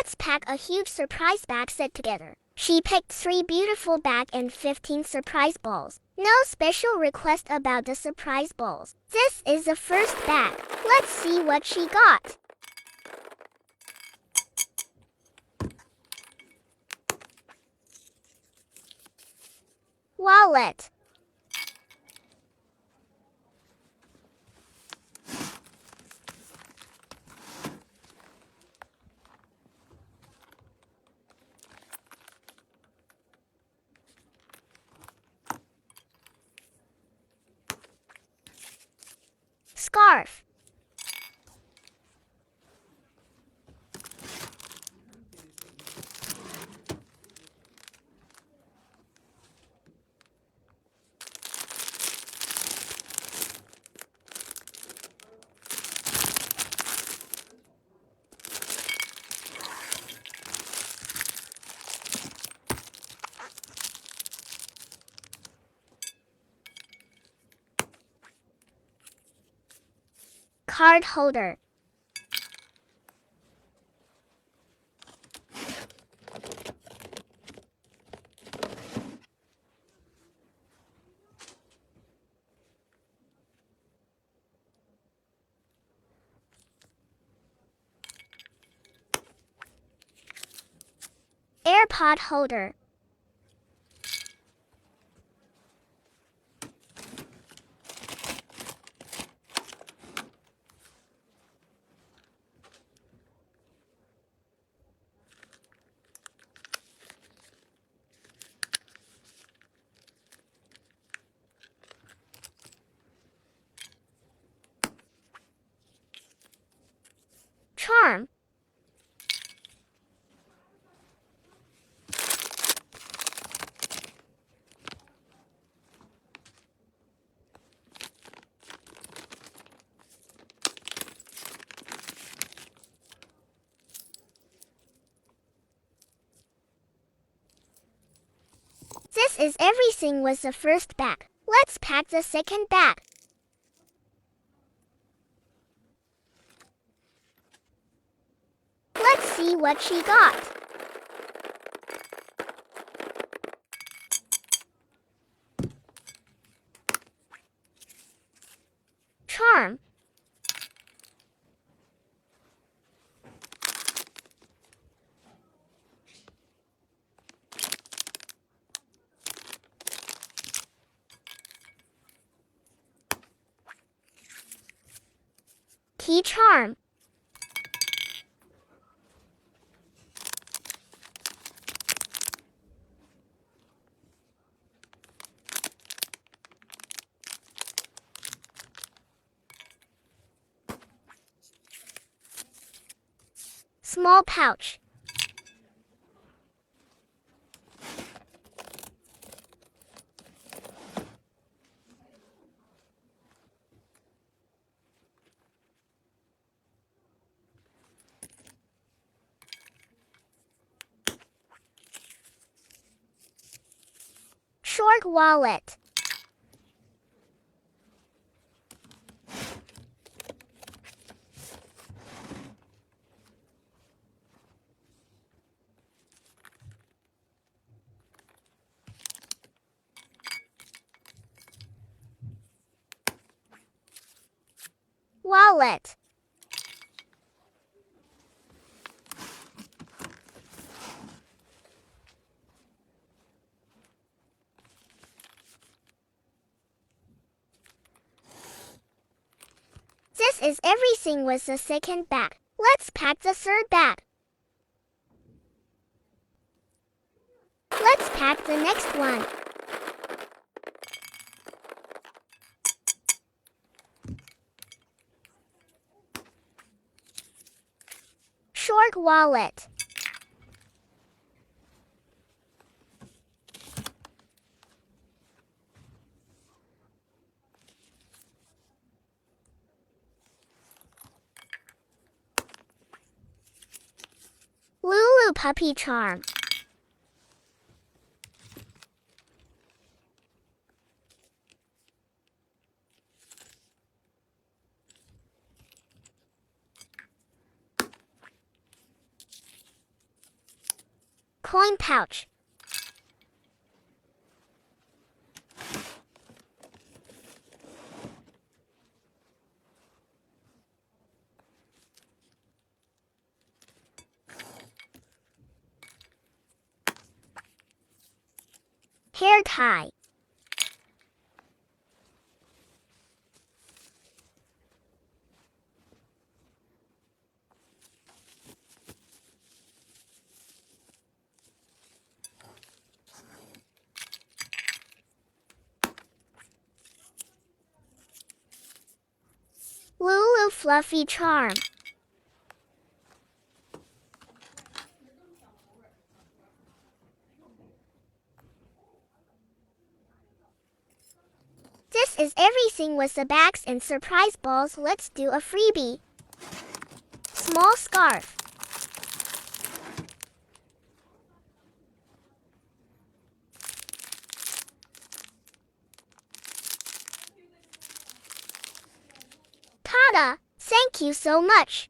Let's pack a huge surprise bag set together. She picked 3 beautiful bags and 15 surprise balls. No special request about the surprise balls. This is the first bag. Let's see what she got. Wallet. Scarf. Card holder. AirPod holder. Charm. This is everything with the first bag. Let's pack the second bag. Let's see what she got. Charm. Key charm. Small pouch. Short wallet. Wallet. This is everything with the second bag. Let's pack the third bag. Let's pack the next one. Short wallet. Lulu puppy charm. coin pouch. Hair tie. Lulu fluffy charm. This is everything with the bags and surprise balls. Let's do a freebie. Small scarf. Ta-da! Thank you so much.